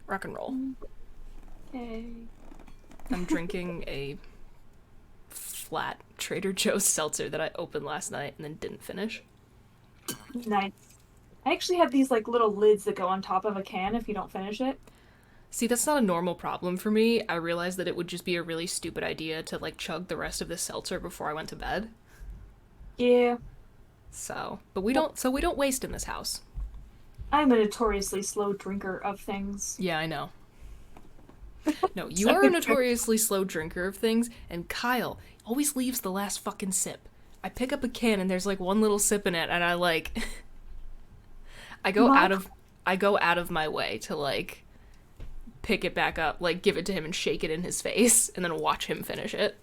Rock and roll. Okay. I'm drinking a flat Trader Joe's seltzer that I opened last night and then didn't finish. Nice. I actually have these like little lids that go on top of a can if you don't finish it. See, that's not a normal problem for me. I realized that it would just be a really stupid idea to like chug the rest of the seltzer before I went to bed. Yeah. But we don't waste in this house. I'm a notoriously slow drinker of things. Yeah, I know. No, you So are a notoriously slow drinker of things, and Kyle always leaves the last fucking sip. I pick up a can and there's like one little sip in it, and I like I go my out of I go out of my way to like pick it back up, like give it to him and shake it in his face, and then watch him finish it.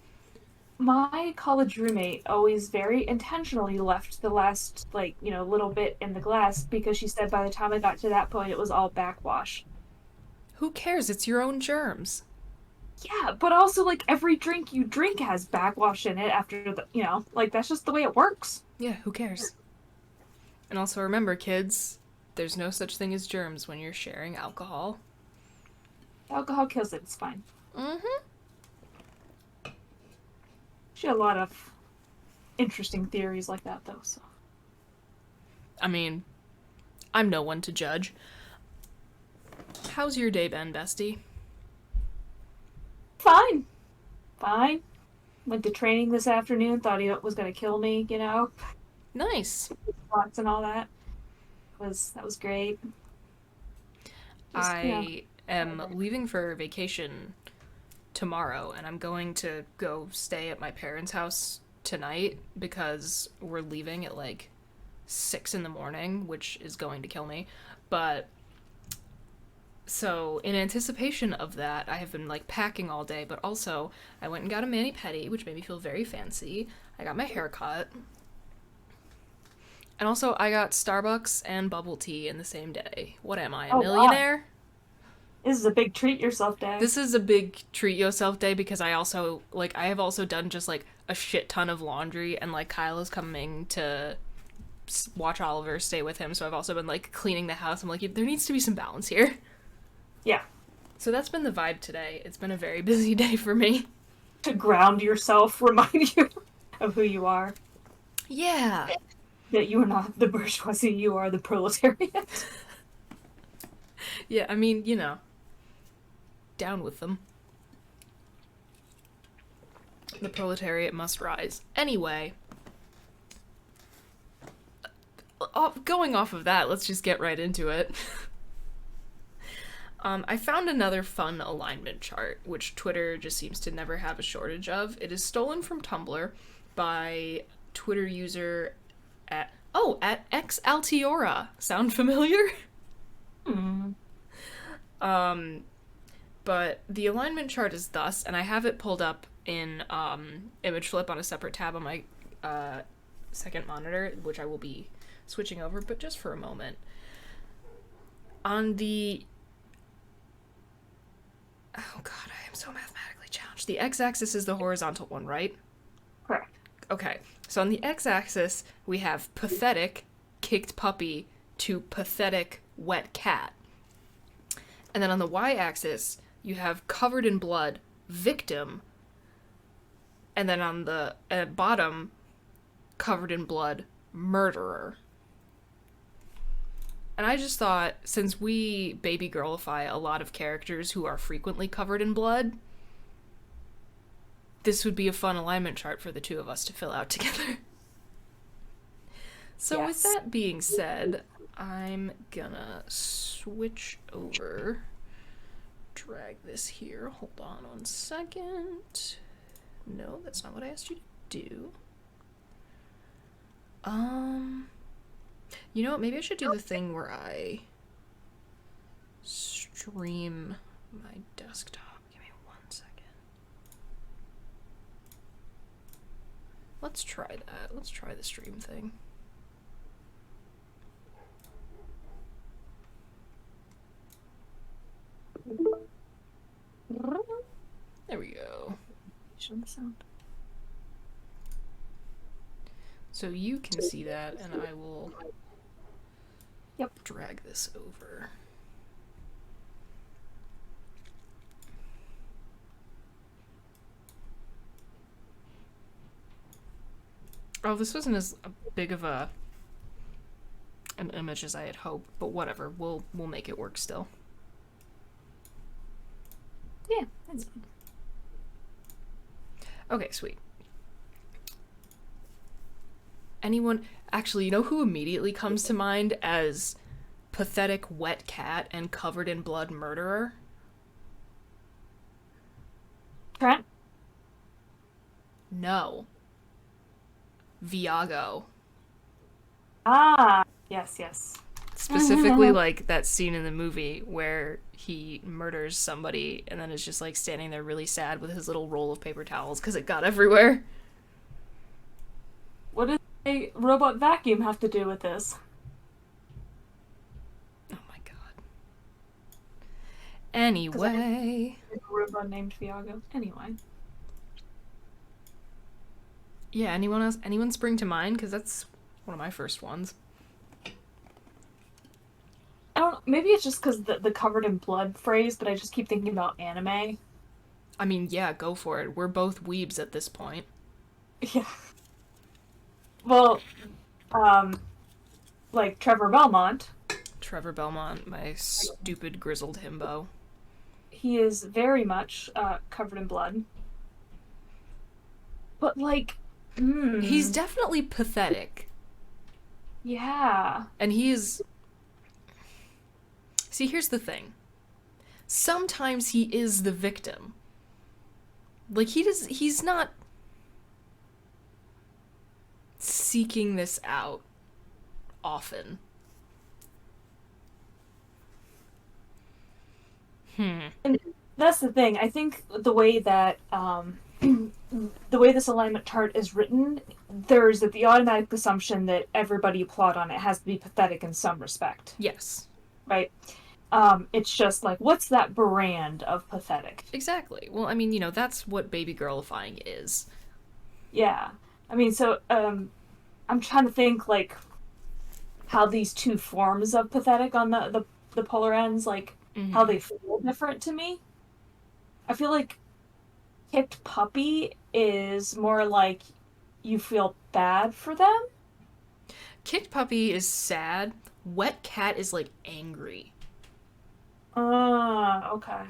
my college roommate always very intentionally left the last like, little bit in the glass because she said by the time I got to that point it was all backwash. Who cares? It's your own germs. Yeah, but also like every drink you drink has backwash in it after like that's just the way it works. Yeah, who cares? And also remember, kids, there's no such thing as germs when you're sharing alcohol. Alcohol kills it, it's fine. Mm-hmm. She had a lot of interesting theories like that though, so I mean, I'm no one to judge. How's your day been, bestie? fine. Fine. Went to training this afternoon, thought he was gonna kill me. Nice. Thoughts and all that. That was great. Just, I am leaving for vacation tomorrow, and I'm going to go stay at my parents' house tonight because we're leaving at like 6 in the morning, which is going to kill me. But so in anticipation of that, I have been like packing all day, but also I went and got a mani-pedi, which made me feel very fancy. I got my hair cut. And also I got Starbucks and bubble tea in the same day. What am I, a oh wow. millionaire? This is a big treat yourself day. This is a big treat yourself day because I have also done just like a shit ton of laundry, and like Kyle is coming to watch Oliver, stay with him, so I've also been like cleaning the house. I'm like, there needs to be some balance here. Yeah. So that's been the vibe today. It's been a very busy day for me. To ground yourself, remind you of who you are. Yeah. That you are not the bourgeoisie, you are the proletariat. Yeah, I mean, down with them. The proletariat must rise. Anyway, going off of that, let's just get right into it. I found another fun alignment chart, which Twitter just seems to never have a shortage of. It is stolen from Tumblr by Twitter user at X Altiora. Sound familiar? Hmm. But the alignment chart is thus, and I have it pulled up in image flip on a separate tab on my second monitor, which I will be switching over, but just for a moment. On the Oh god, I am so mathematically challenged. The x-axis is the horizontal one, right? Correct. Okay, so on the x-axis, we have pathetic, kicked puppy, to pathetic, wet cat. And then on the y-axis, you have covered in blood, victim. And then on the bottom, covered in blood, murderer. And I just thought, since we baby girlify a lot of characters who are frequently covered in blood, this would be a fun alignment chart for the two of us to fill out together. So Yes. with that being said, I'm gonna switch over. Drag this here. Hold on 1 second. No, that's not what I asked you to do. You know what? Maybe I should do the thing where I stream my desktop. Give me 1 second. Let's try that. Let's try the stream thing. There we go. Show the sound. So you can see that, and I will Yep. drag this over. Oh, this wasn't as big of an image as I had hoped, but whatever. We'll make it work still. Yeah, that's fine. Okay, sweet. Anyone actually, you know who immediately comes to mind as pathetic wet cat and covered in blood murderer? Trent? No. Viago. Ah, yes, yes. Specifically, like that scene in the movie where he murders somebody and then is just like standing there really sad with his little roll of paper towels because it got everywhere. What does a robot vacuum have to do with this? Oh my god. Anyway. A robot named Viago. Anyway. Yeah, anyone else? Anyone spring to mind? Because that's one of my first ones. I don't. Maybe it's just because the covered in blood phrase, but I just keep thinking about anime. I mean, yeah, go for it. We're both weebs at this point. Yeah. Well, like Trevor Belmont, Trevor Belmont, my stupid grizzled himbo. he is very much covered in blood. But like, He's definitely pathetic. yeah. And he is. See, here's the thing. Sometimes he is the victim. Like, he's not seeking this out often. And that's the thing. I think the way that the way this alignment chart is written, there's the automatic assumption that everybody you plot on it has to be pathetic in some respect, Yes. right? It's just like, what's that brand of pathetic? Exactly. Well, I mean, you know, that's what baby girlifying is. Yeah. I mean, so I'm trying to think like how these two forms of pathetic on the polar ends, like how they feel different to me. I feel like kicked puppy is more like you feel bad for them. Kicked puppy is sad. Wet cat is like angry. Okay.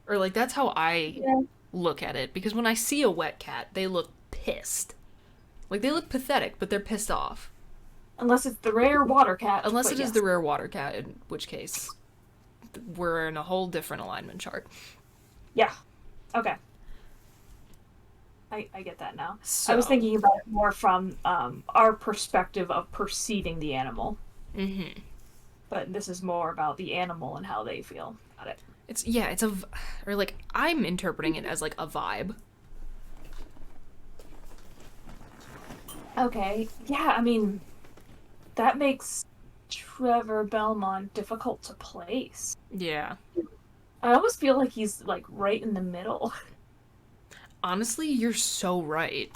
Or like that's how I Yeah. look at it because when I see a wet cat, they look pissed. Like they look pathetic, but they're pissed off. Unless it's the rare water cat. Unless but it is yes. the rare water cat, in which case we're in a whole different alignment chart. Yeah. Okay. I get that now. So, I was thinking about it more from our perspective of perceiving the animal. Mm-hmm. But this is more about the animal and how they feel about it. It's or like I'm interpreting it as like a vibe. Okay. Yeah, I mean, that makes Trevor Belmont difficult to place. Yeah. I almost feel like he's like right in the middle. Honestly, you're so right.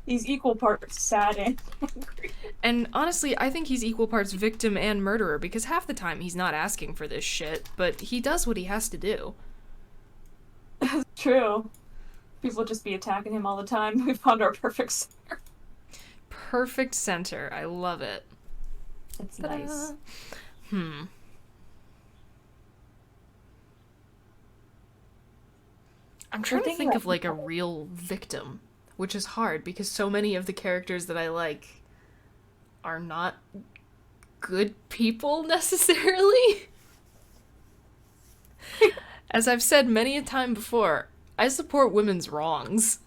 He's equal parts sad and angry. And honestly, I think he's equal parts victim and murderer because half the time he's not asking for this shit, but he does what he has to do. True. People just be attacking him all the time. We found our perfect center. Perfect center. I love it. It's Ta-da. nice. I'm trying to thinking think about of like a real victim, which is hard because so many of the characters that I like are not good people necessarily. As I've said many a time before, I support women's wrongs.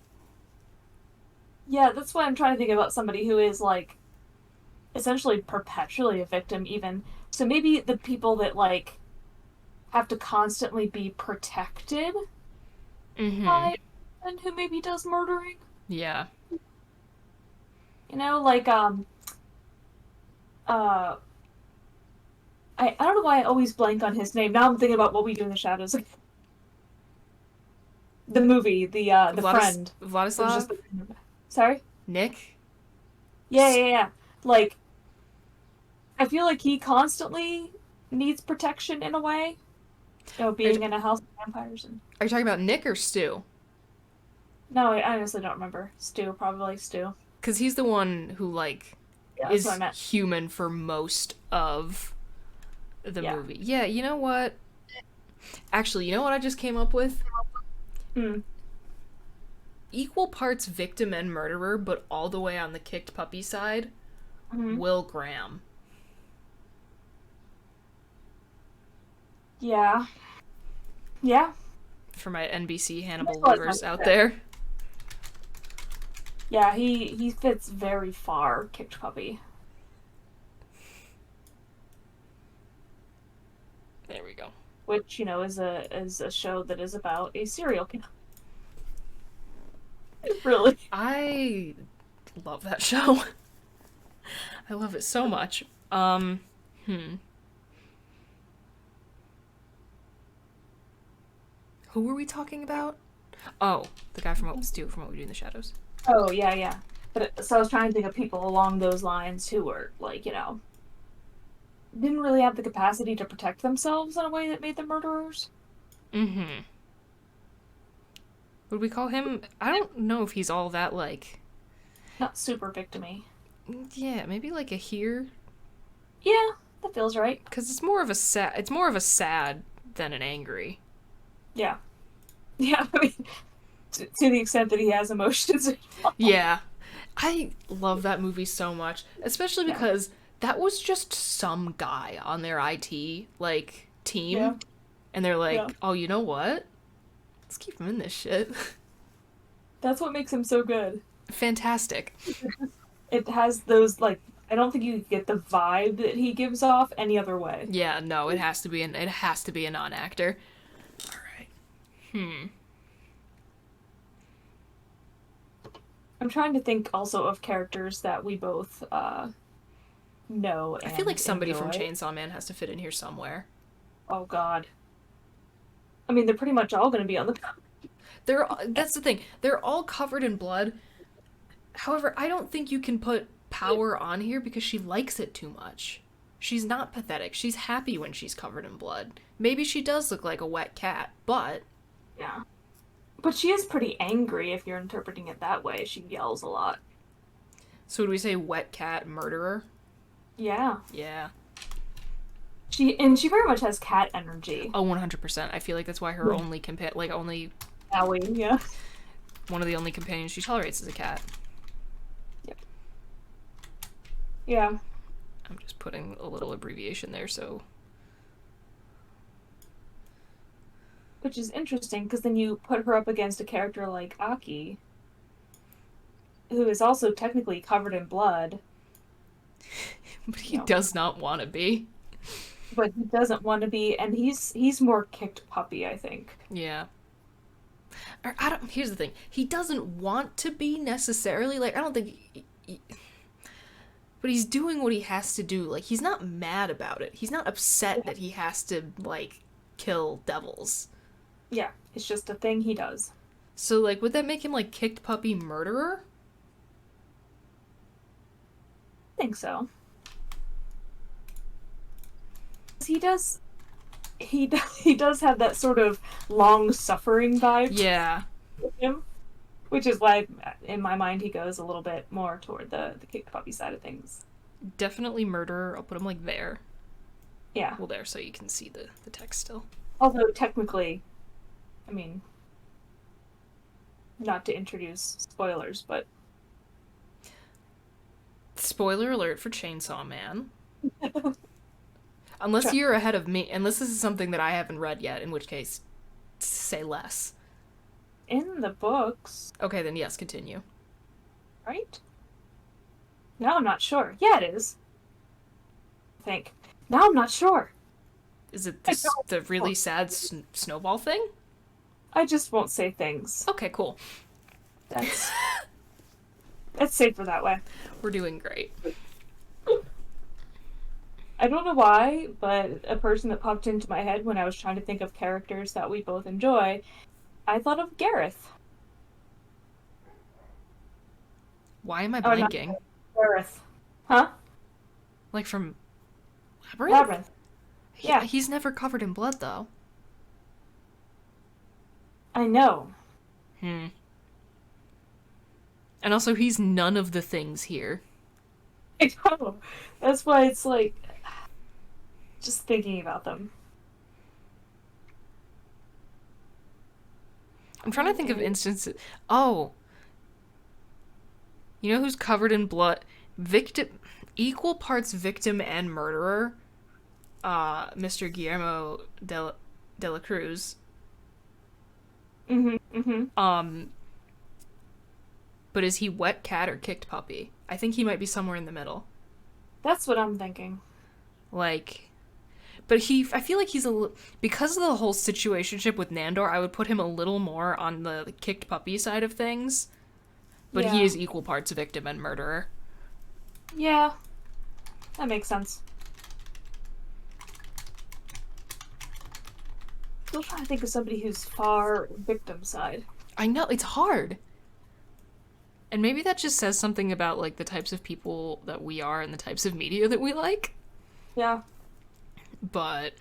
Yeah, that's why I'm trying to think about somebody who is like essentially perpetually a victim even. So maybe the people that like have to constantly be protected by and who maybe does murdering. Yeah. You know, like I don't know why I always blank on his name. Now I'm thinking about What We Do in the Shadows. The movie, the friend. It was Vladislav? just sorry? Nick? Yeah. Like, I feel like he constantly needs protection in a way. You know, being in a house of vampires and Are you talking about Nick or Stu? No, I honestly don't remember. Stu, probably Stu. Because he's the one who, like, Yeah, that's what I is meant. human for most of the Yeah. movie. Yeah, you know what? Actually, you know what I just came up with? Hmm. Equal parts victim and murderer, but all the way on the kicked puppy side. Hmm. Will Graham. Yeah. Yeah. For my NBC Makes Hannibal a lot of sense. lovers out there. Yeah, he fits very far, Kicked Puppy. There we go. Which, is a show that is about a serial killer. Really. I love that show. I love it so much. Hmm. Who were we talking about? Oh, the guy from What Was Due, from What We Do in the Shadows. Oh, yeah, yeah. But so I was trying to think of people along those lines who were like, didn't really have the capacity to protect themselves in a way that made them murderers. Mm-hmm. Would we call him? I don't know if he's all that like. Not super victimy. Yeah, maybe like a here, Yeah, that feels right. because it's more of a sad. It's more of a sad than an angry. Yeah. Yeah, I mean, to the extent that he has emotions. Yeah, I love that movie so much, especially Yeah. because that was just some guy on their IT like Yeah. team, and they're like, Yeah. "Oh, you know what? Let's keep him in this shit." That's what makes him so good. Fantastic. It has those, like, I don't think you get the vibe that he gives off any other way. Yeah, no, it has to be a non-actor. All right. Hmm. I'm trying to think also of characters that we both know I and feel like somebody from enjoy. Chainsaw Man has to fit in here somewhere. Oh God. I mean, they're pretty much all going to be on the. That's the thing. They're all covered in blood. However, I don't think you can put Power on here because she likes it too much. She's not pathetic. She's happy when she's covered in blood. Maybe she does look like a wet cat, but Yeah. But she is pretty angry if you're interpreting it that way. She yells a lot. so would we say wet cat murderer? Yeah. Yeah. She very much has cat energy. Oh, 100%. I feel like that's why her only only Owie, yeah. one of the only companions she tolerates is a cat. Yeah. I'm just putting a little abbreviation there so Which is interesting because then you put her up against a character like Aki, who is also technically covered in blood, but he you know, does not want to be. but he doesn't want to be, and he's more kicked puppy, I think. Yeah. Or I don't. Here's the thing. He doesn't want to be necessarily. Like I don't think. But he's doing what he has to do. Like he's not mad about it. He's not upset that he has to like kill devils. Yeah, it's just a thing he does. So like, would that make him like kicked puppy murderer? I think so. He does. He does have that sort of long suffering vibe Yeah. with him, which is why, in my mind, he goes a little bit more toward the kicked puppy side of things. Definitely murderer. I'll put him like there. Yeah. Well, there, so you can see the text still. Although technically, I mean, not to introduce spoilers, but Spoiler alert for Chainsaw Man. Unless Sure. you're ahead of me, unless this is something that I haven't read yet, in which case, say less. in the books, Okay, then yes, continue. right? Now I'm not sure. Yeah, it is. I think. Now I'm not sure. Is it I this, don't the really know. sad snowball thing? I just won't say things. Okay, cool. That's that's safer that way. We're doing great. I don't know why, but a person that popped into my head when I was trying to think of characters that we both enjoy, I thought of Gareth. Why am I Oh, not blanking? Gareth. Huh? Like from Labyrinth? Labyrinth. Yeah. He's never covered in blood, though. I know. Hmm. And also, he's none of the things here. I know. That's why it's like just thinking about them. I'm trying to think of instances. Oh, you know who's covered in blood? Victim, equal parts victim and murderer. Mr. Guillermo de la Cruz. Mm-hmm. Um, but is he wet cat or kicked puppy? I think he might be somewhere in the middle. That's what I'm thinking. Like, but I feel like he's because of the whole situationship with Nandor, I would put him a little more on the kicked puppy side of things. But he is equal parts victim and murderer. Yeah, that makes sense. Still trying to think of somebody who's far victim side. I know, it's hard. And maybe that just says something about, like, the types of people that we are and the types of media that we like. Yeah. But...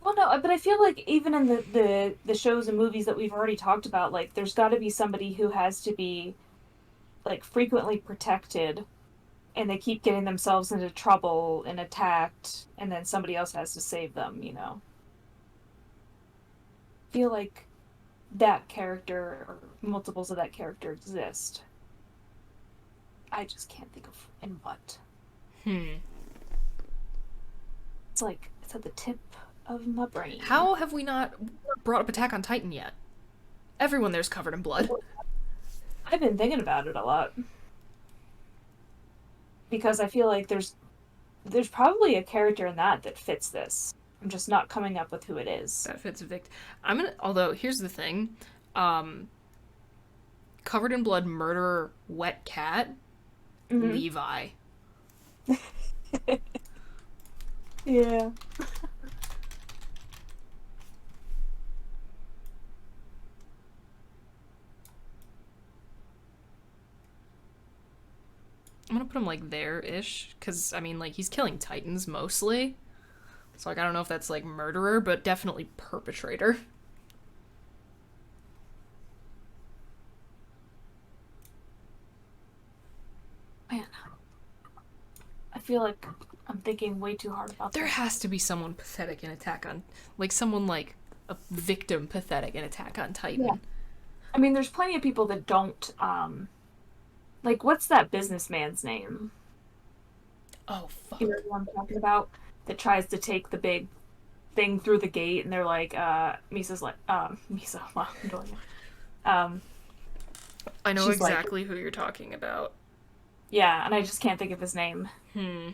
Well, no, but I feel like even in the shows and movies that we've already talked about, like, there's got to be somebody who has to be, like, frequently protected, and they keep getting themselves into trouble and attacked, and then somebody else has to save them, you know? I feel like that character, or multiples of that character, exist. I just can't think of in what. It's like, it's at the tip of my brain. How have we not brought up Attack on Titan yet? Everyone there's covered in blood. I've been thinking about it a lot. Because I feel like there's probably a character in that fits this. I'm just not coming up with who it is. That fits Vict. Although, here's the thing. Covered in blood murderer wet cat, Levi. Yeah. I'm gonna put him, like, there-ish, because, I mean, like, he's killing Titans, mostly. So, like, I don't know if that's, like, murderer, but definitely perpetrator. Man. I feel like I'm thinking way too hard about There this. has to be someone pathetic in Attack on... Like, someone, like, a victim pathetic in Attack on Titan. Yeah. I mean, there's plenty of people that don't, like, what's that businessman's name? Oh, fuck. You know what I'm talking about? That tries to take the big thing through the gate, and they're like, Misa's like, Misa, well, I'm doing it. I know she's exactly who you're talking about. Yeah, and I just can't think of his name. Hmm.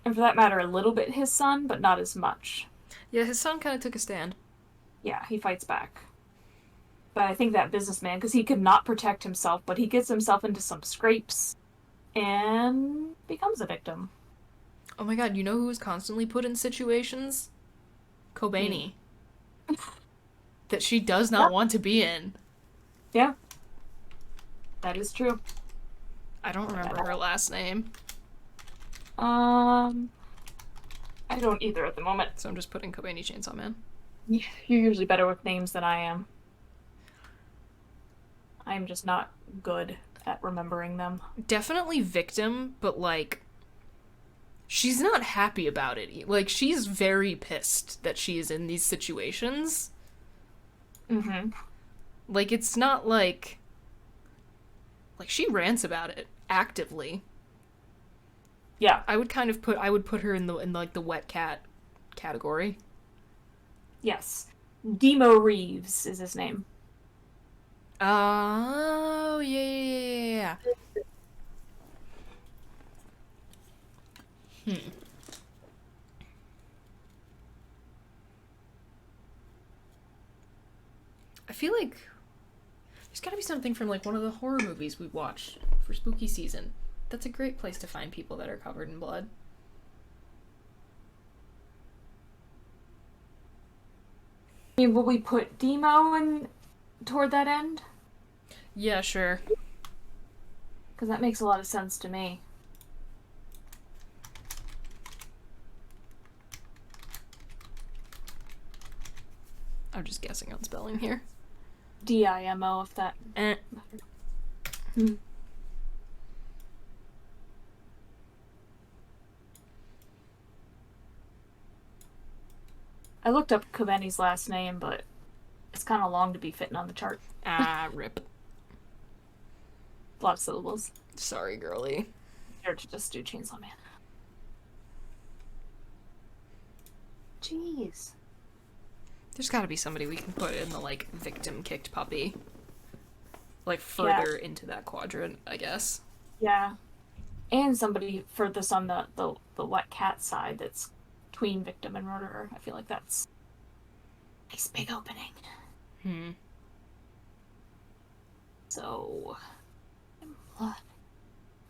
And for that matter, a little bit his son, but not as much. Yeah, his son kind of took a stand. Yeah, he fights back. But I think that businessman, because he could not protect himself, but he gets himself into some scrapes and becomes a victim. Oh my god, you know who was constantly put in situations? Kobani. That she does not want to be in. Yeah. That is true. I don't remember her last name, I don't either at the moment. so I'm just putting Kobani Chainsaw Man. You're usually better with names than I am. I'm just not good at remembering them. Definitely victim, but, like, she's not happy about it. Like, she's very pissed that she is in these situations. Mm-hmm. Like, it's not like she rants about it actively. Yeah. I would put her in the wet cat category. Yes. Demo Reeves is his name. Oh, yeah. I feel like there's gotta be something from, like, one of the horror movies we watched for spooky season. That's a great place to find people that are covered in blood. I mean, will we put Demo in toward that end? Yeah, sure. Because that makes a lot of sense to me. I'm just guessing on spelling here. Dimo, if that. Eh. Hmm. I looked up Kobeni's last name, but it's kind of long to be fitting on the chart. Ah, rip. A lot of syllables. Sorry, girly. Or to just do Chainsaw Man. Jeez. There's gotta be somebody we can put in the, like, victim kicked puppy. Like, further into that quadrant, I guess. Yeah. And somebody furthest on the wet cat side that's between victim and murderer. I feel like that's a nice big opening. So,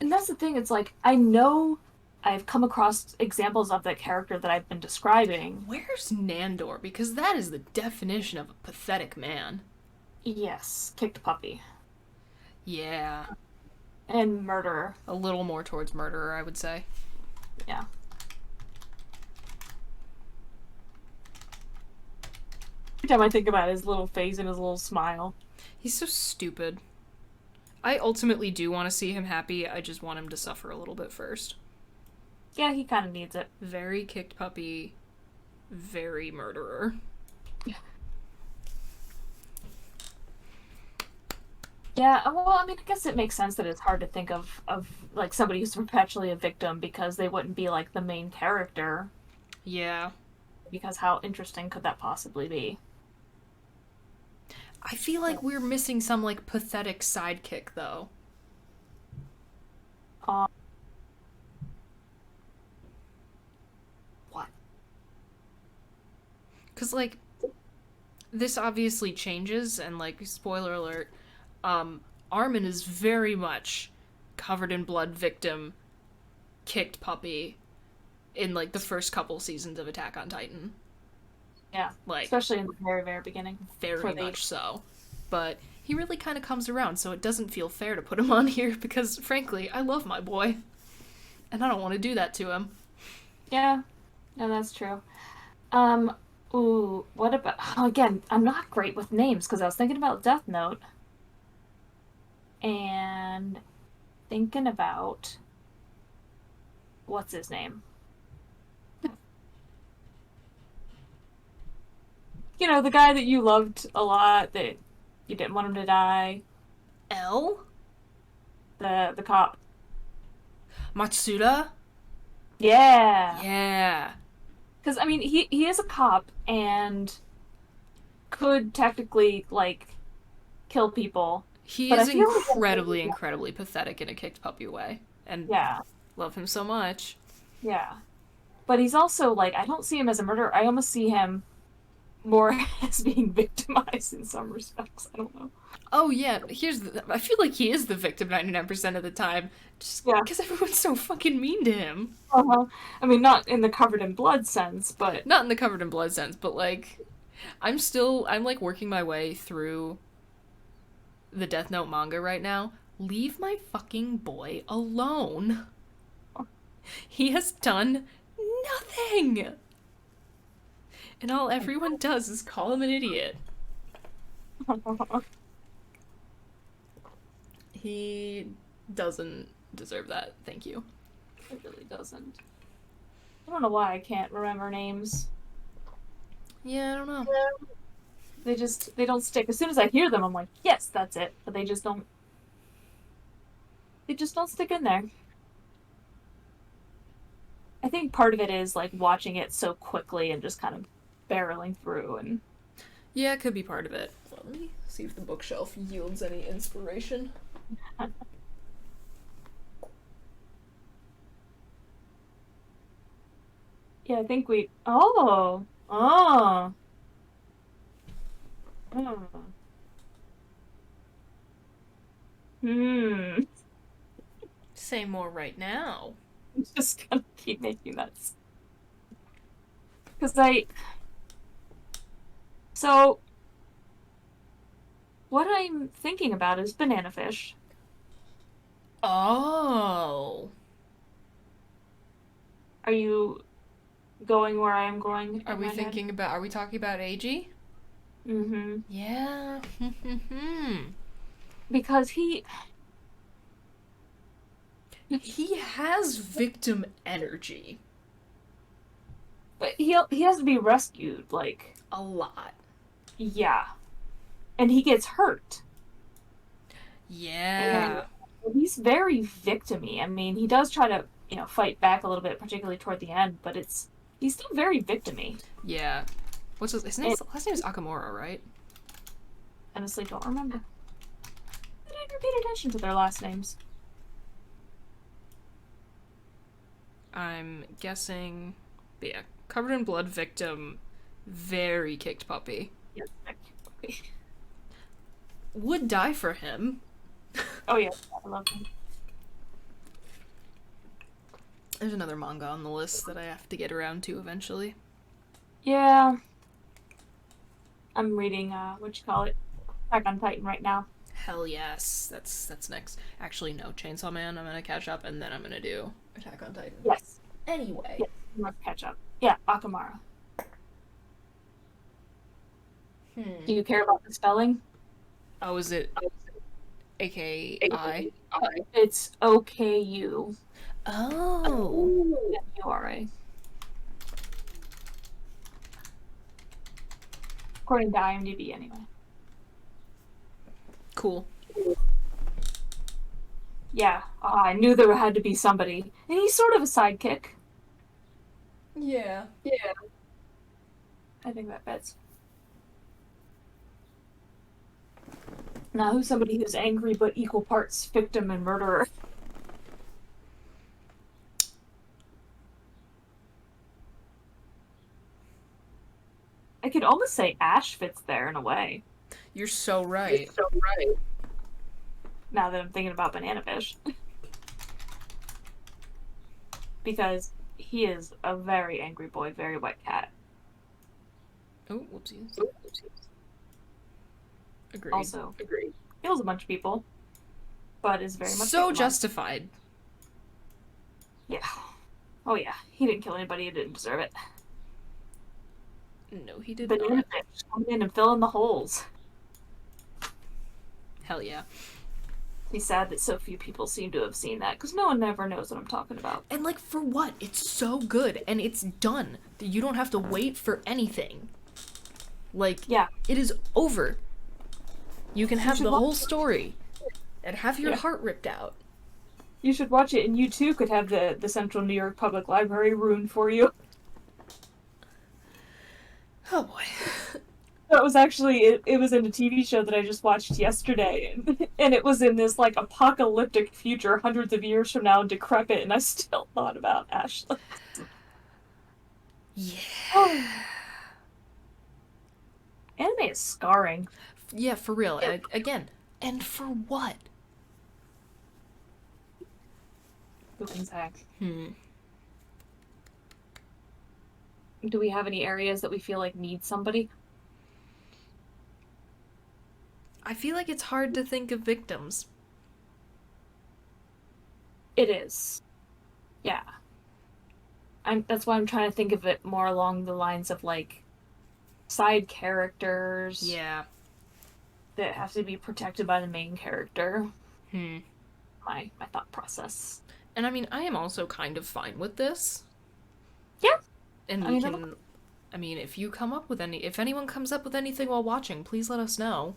and that's the thing, it's like, I know I've come across examples of that character that I've been describing. Where's Nandor? Because that is the definition of a pathetic man. Yes, kicked puppy. Yeah. And murderer. A little more towards murderer, I would say. Yeah. Every time I think about his little face and his little smile. He's so stupid. I ultimately do want to see him happy, I just want him to suffer a little bit first. Yeah, he kind of needs it. Very kicked puppy, very murderer. Yeah, well, I mean, I guess it makes sense that it's hard to think of like somebody who's perpetually a victim because they wouldn't be like the main character. Yeah. Because how interesting could that possibly be? I feel like we're missing some, like, pathetic sidekick, though. What? Because, like, this obviously changes, and, like, spoiler alert, Armin is very much covered in blood victim, kicked puppy in, like, the first couple seasons of Attack on Titan. Yeah, Like, especially in the very, very beginning. very much so. But he really kind of comes around, so it doesn't feel fair to put him on here, because, frankly, I love my boy. And I don't want to do that to him. Yeah, no, that's true. Ooh, what about... Oh, again, I'm not great with names, because I was thinking about Death Note. And thinking about... What's his name? You know, the guy that you loved a lot, that you didn't want him to die. L? The cop. Matsuda? Yeah. Yeah. Because, I mean, he is a cop and could technically, like, kill people. He But is I feel like- incredibly, incredibly pathetic in a kicked puppy way. And Yeah. love him so much. Yeah. But he's also, like, I don't see him as a murderer. I almost see him more as being victimized in some respects. I don't know. Oh, yeah, I feel like he is the victim 99% of the time. Just because everyone's so fucking mean to him. Uh-huh. I mean, not in the covered in blood sense, but... Not in the covered in blood sense, but, like, I'm like, working my way through the Death Note manga right now. Leave my fucking boy alone. He has done nothing! And all everyone does is call him an idiot. He doesn't deserve that. Thank you. It really doesn't. I don't know why I can't remember names. Yeah, I don't know. They don't stick. As soon as I hear them, I'm like, yes, that's it. But they just don't stick in there. I think part of it is, like, watching it so quickly and just kind of barreling through and... Yeah, it could be part of it. Well, let me see if the bookshelf yields any inspiration. Yeah, I think we... Oh! Oh! Hmm. Say more right now. I'm just gonna keep making that. Because So, what I'm thinking about is banana fish. Oh. Are you going where I am going? Are we talking about AG? Mm-hmm. Yeah. Because he He has victim energy. But he has to be rescued, like, A lot. yeah. And he gets hurt. Yeah. And he's very victim-y. I mean, he does try to, fight back a little bit, particularly toward the end, but he's still very victim-y. Yeah. What's his name? Last name is Akamura, right? Honestly, don't remember. I never paid attention to their last names. I'm guessing. But yeah, covered in blood victim, very kicked puppy. Yes. Would die for him. Oh yeah, I love him. There's another manga on the list that I have to get around to eventually. Yeah. I'm reading, Attack on Titan right now. Hell yes, that's next. Actually, no, Chainsaw Man. I'm gonna catch up, and then I'm gonna do Attack on Titan. Yes. Anyway. Yes, you must catch up. Yeah, Akamara. Do you care about the spelling? Oh, is it AKI? It's OKU. Oh. URA. According to IMDb, anyway. Cool. Yeah, I knew there had to be somebody. And he's sort of a sidekick. Yeah. I think that fits. Now, who's somebody who's angry but equal parts victim and murderer? I could almost say Ash fits there in a way. You're so right. Now that I'm thinking about Banana Fish. Because he is a very angry boy, very white cat. Oh, whoopsies. Agreed. Also, kills a bunch of people, but is very much so justified. Yeah. Oh yeah, he didn't kill anybody. He didn't deserve it. No, he did Banana not. Fish coming in and filling the holes. Hell yeah. He's sad that so few people seem to have seen that, because no one ever knows what I'm talking about. And like, for what? It's so good, and it's done. You don't have to wait for anything. Like, Yeah. it is over. You can have the whole story and have your heart ripped out. You should watch it, and you too could have the Central New York Public Library ruined for you. Oh boy. That was actually, it was in a TV show that I just watched yesterday, and it was in this, like, apocalyptic future hundreds of years from now, decrepit, and I still thought about Ashley. Yeah. Anime is scarring. Yeah, for real. Again, and for what? Who can say? Hmm. Do we have any areas that we feel like need somebody? I feel like it's hard to think of victims. It is. Yeah. That's why I'm trying to think of it more along the lines of, like, side characters. Yeah. That have to be protected by the main character. Hmm. My thought process. And I mean, I am also kind of fine with this. Yeah. And if you come up with if anyone comes up with anything while watching, please let us know.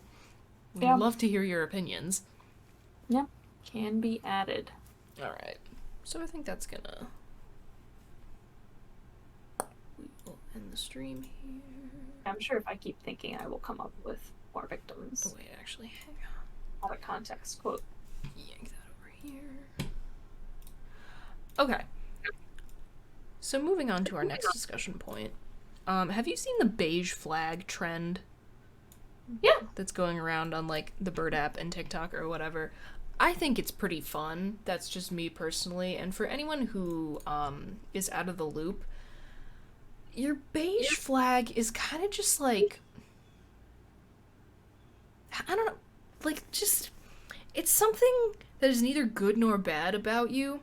We'd love to hear your opinions. Yeah. Can be added. Alright. So I think that's gonna... We will end the stream here. I'm sure if I keep thinking, I will come up with more victims. Oh wait, actually, hang Out of context quote. on. Yank that over here. Okay. So moving on to our next discussion point. Have you seen the beige flag trend? Yeah. That's going around on, like, the Bird app and TikTok or whatever. I think it's pretty fun. That's just me personally. And for anyone who is out of the loop, your beige flag is kind of just like... I don't know. Like, just... It's something that is neither good nor bad about you.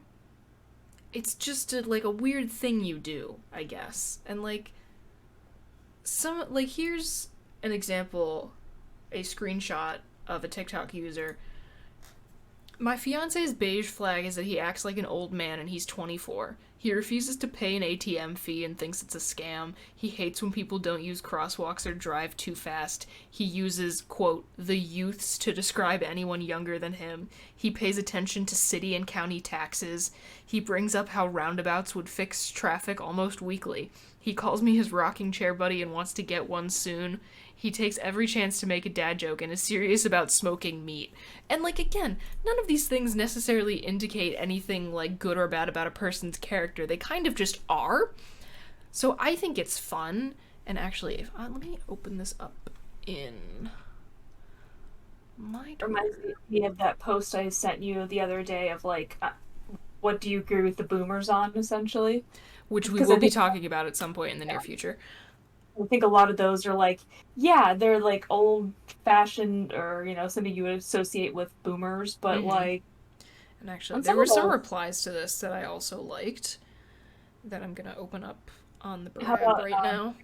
It's just like a weird thing you do, I guess. And like here's an example, a screenshot of a TikTok user. My fiance's beige flag is that he acts like an old man and he's 24. He refuses to pay an ATM fee and thinks it's a scam. He hates when people don't use crosswalks or drive too fast. He uses, quote, the youths to describe anyone younger than him. He pays attention to city and county taxes. He brings up how roundabouts would fix traffic almost weekly. He calls me his rocking chair buddy and wants to get one soon. He takes every chance to make a dad joke and is serious about smoking meat. And, like, again, none of these things necessarily indicate anything, like, good or bad about a person's character. They kind of just are. So I think it's fun. And actually, if let me open this up in my Reminds me of that post I sent you the other day of, like, what do you agree with the boomers on, essentially? which we 'Cause will be talking about at some point in the near future. I think a lot of those are like, yeah, they're like old fashioned or, something you would associate with boomers, but like. And actually, there were some replies to this that I also liked that I'm going to open up on the Bird app right now.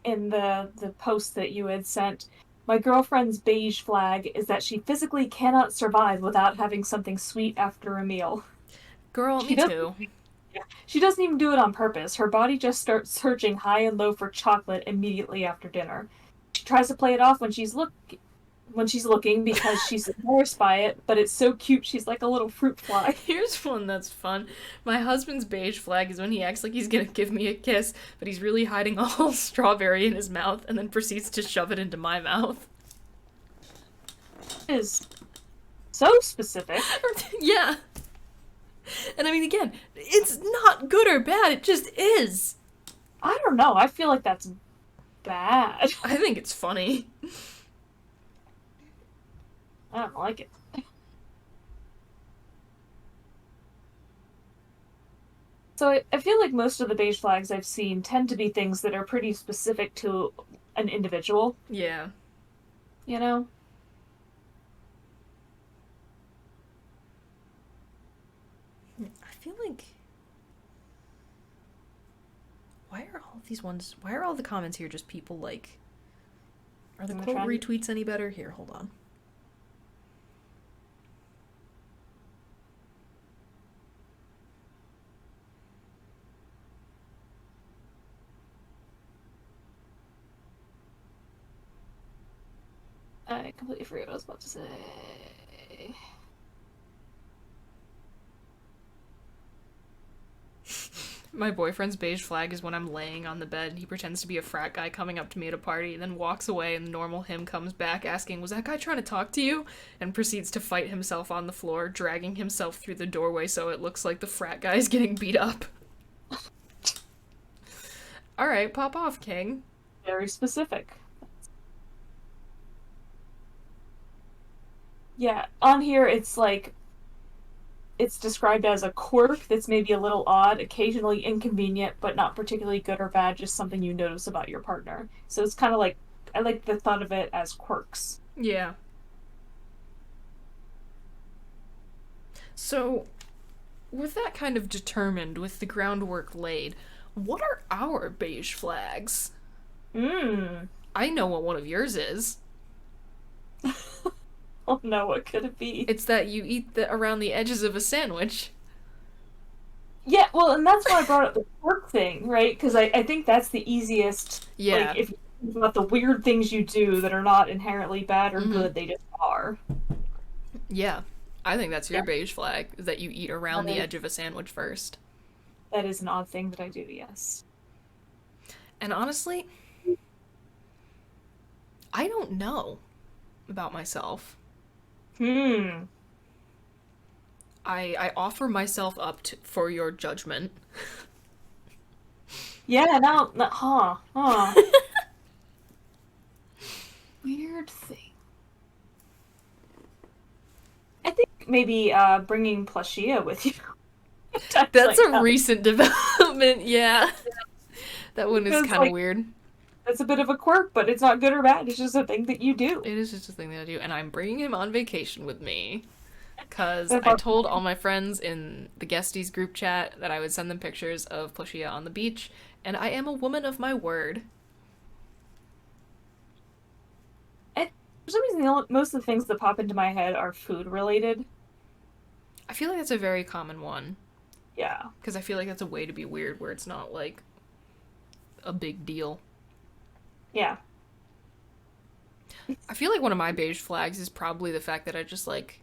In the post that you had sent, my girlfriend's beige flag is that she physically cannot survive without having something sweet after a meal. Girl, me too. She doesn't even do it on purpose. Her body just starts searching high and low for chocolate immediately after dinner. She tries to play it off when she's looking because she's embarrassed by it, but it's so cute she's like a little fruit fly. Here's one that's fun. My husband's beige flag is when he acts like he's gonna give me a kiss, but he's really hiding a whole strawberry in his mouth and then proceeds to shove it into my mouth. It is so specific. Yeah. And I mean, again, it's not good or bad, it just is. I don't know, I feel like that's bad. I think it's funny. I don't like it. So I feel like most of the beige flags I've seen tend to be things that are pretty specific to an individual. Yeah. You know? I feel like... Why are all the comments here just people like... Are the quote retweets any better? Here, hold on. I completely forgot what I was about to say. My boyfriend's beige flag is when I'm laying on the bed and he pretends to be a frat guy coming up to me at a party, and then walks away, and the normal him comes back asking, "Was that guy trying to talk to you?" and proceeds to fight himself on the floor, dragging himself through the doorway so it looks like the frat guy's getting beat up. Alright, pop off, King. Very specific. Yeah, on here it's like, it's described as a quirk that's maybe a little odd, occasionally inconvenient, but not particularly good or bad, just something you notice about your partner. So it's kind of like, I like the thought of it as quirks. Yeah. So, with that kind of determined, with the groundwork laid, what are our beige flags? I know what one of yours is. Oh no, what could it be? It's that you eat around the edges of a sandwich. Yeah, well, and that's why I brought up the quirk thing, right? Because I think that's the easiest. Yeah. Like, if you think about the weird things you do that are not inherently bad or good, they just are. Yeah. I think that's your beige flag, is that you eat around the edge of a sandwich first. That is an odd thing that I do, yes. And honestly, I don't know about myself. I offer myself up for your judgment. Yeah, huh. Weird thing. I think maybe bringing Plushia with you. That's a recent development, yeah. That one is kind of weird. It's a bit of a quirk, but it's not good or bad. It's just a thing that you do. It is just a thing that I do, and I'm bringing him on vacation with me. Because I told all my friends in the Guesties group chat that I would send them pictures of Plushia on the beach, and I am a woman of my word. For some reason, most of the things that pop into my head are food related. I feel like that's a very common one. Yeah. Because I feel like that's a way to be weird where it's not, like, a big deal. Yeah. I feel like one of my beige flags is probably the fact that I just, like,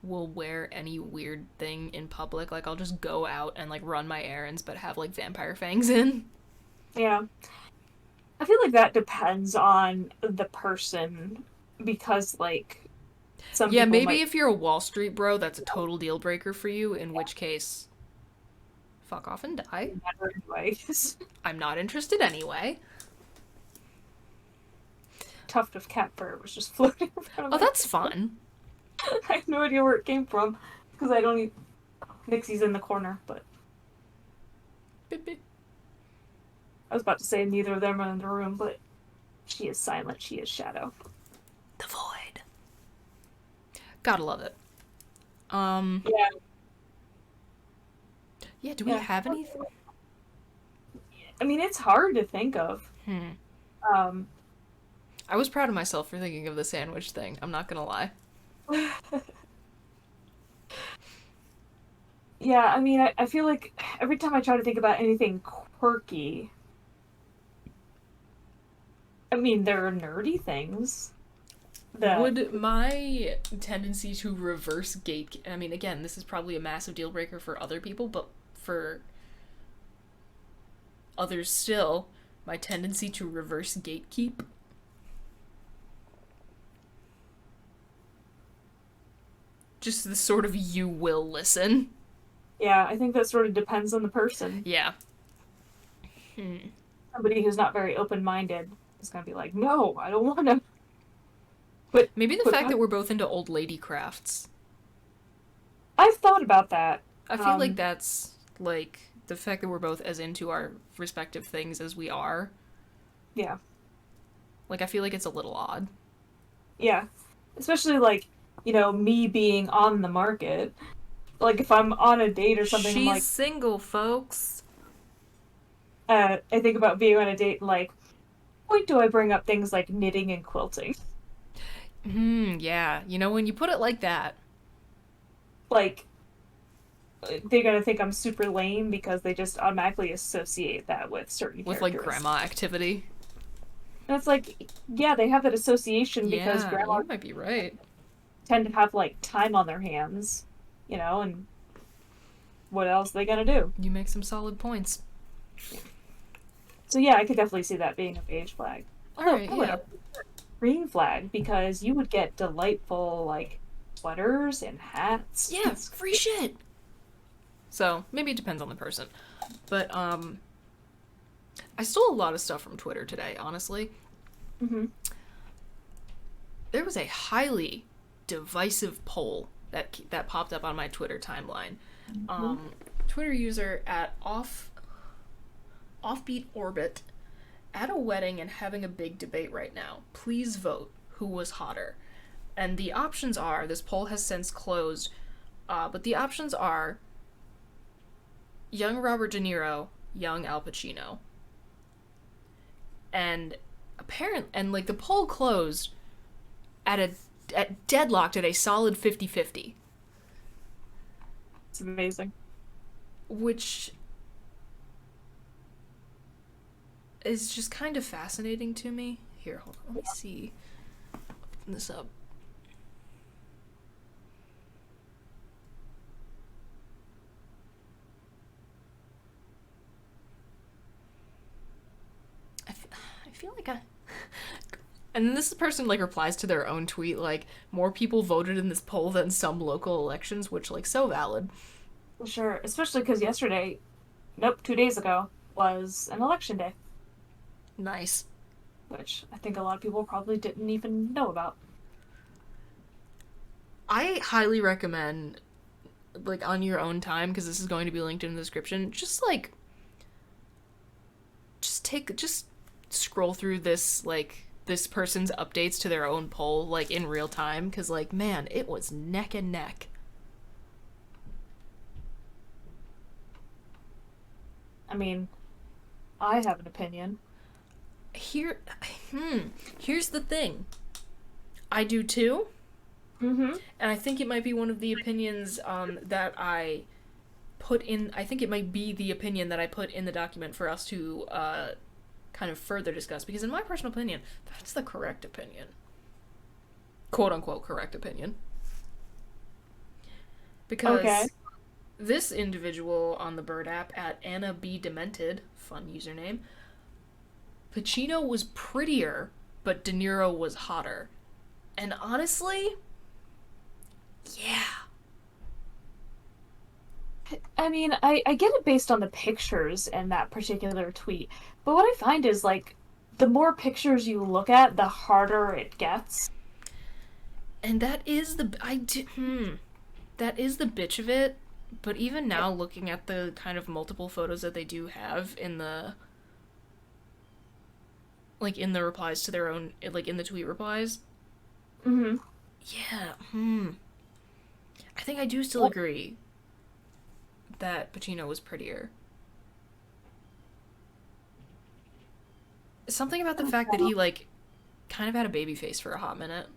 will wear any weird thing in public. Like, I'll just go out and, like, run my errands but have, like, vampire fangs in. Yeah. I feel like that depends on the person because, like, some Yeah, people maybe might if you're a Wall Street bro, that's a total deal breaker for you, in which case, fuck off and die. never anyways. I'm not interested anyway. Tuft of cat fur was just floating in front of Oh, my that's fun. I have no idea where it came from because I don't eat. Nixie's in the corner, but I was about to say neither of them are in the room, but she is silent. She is shadow. The void. Gotta love it. Yeah. Yeah, do we have anything? I mean, it's hard to think of. I was proud of myself for thinking of the sandwich thing. I'm not gonna lie. Yeah, I mean, I feel like every time I try to think about anything quirky, I mean, there are nerdy things. That Would my tendency to reverse gate... I mean, again, this is probably a massive deal breaker for other people, but for others still, my tendency to reverse gatekeep. Just the sort of you will listen. Yeah, I think that sort of depends on the person. Yeah. Somebody who's not very open-minded is gonna be like, no, I don't want to. But Maybe the fact that we're both into old lady crafts. I've thought about that. I feel like that's, like, the fact that we're both as into our respective things as we are. Yeah. Like, I feel like it's a little odd. Yeah. Especially, like, you know, me being on the market. Like, if I'm on a date or something, I'm like, single, folks. I think about being on a date and, like, when do I bring up things like knitting and quilting? Yeah. You know, when you put it like that. Like, they're gonna think I'm super lame because they just automatically associate that with certain With, like, characteristics. grandma activity. And it's like, yeah, they have that association because Yeah, grandma you might be right. tend to have, like, time on their hands, you know, and what else are they gonna do? You make some solid points. So yeah, I could definitely see that being a beige flag. Alright, I would yeah. have a green flag because you would get delightful, like, sweaters and hats. Yeah, free shit. So, maybe it depends on the person. But, I stole a lot of stuff from Twitter today, honestly. Mm-hmm. There was a highly divisive poll that popped up on my Twitter timeline. Twitter user at Offbeat Orbit, at a wedding and having a big debate right now. Please vote who was hotter. And the options are, this poll has since closed, but the options are young Robert De Niro, young Al Pacino. And like the poll closed at deadlocked at a solid 50-50. It's amazing. Which is just kind of fascinating to me. Here, hold on, let me see. Open this up. I feel like and then this person, like, replies to their own tweet, like, more people voted in this poll than some local elections, which, like, so valid. Sure, especially because yesterday, 2 days ago, was an election day. Nice. Which I think a lot of people probably didn't even know about. I highly recommend, like, on your own time, because this is going to be linked in the description, just scroll through this, like, this person's updates to their own poll, like, in real time, because, like, man, it was neck and neck. I mean, I have an opinion. Here's the thing. I do too, Mm-hmm. And I think it might be one of the opinions that I put in. I think it might be the opinion that I put in the document for us to kind of further discuss, because in my personal opinion, that's the correct opinion. Quote unquote correct opinion. Okay. Because this individual on the Bird app at Anna B. Demented, fun username, Pacino was prettier, but De Niro was hotter. And honestly, yeah. I mean, I get it based on the pictures in that particular tweet, but what I find is like the more pictures you look at, the harder it gets. And that is the that is the bitch of it. But even now, looking at the kind of multiple photos that they do have in the in the replies to their own, like in the tweet replies, Mm-hmm. yeah, I think I do still agree that Pacino was prettier. Something about the fact that he kind of had a baby face for a hot minute.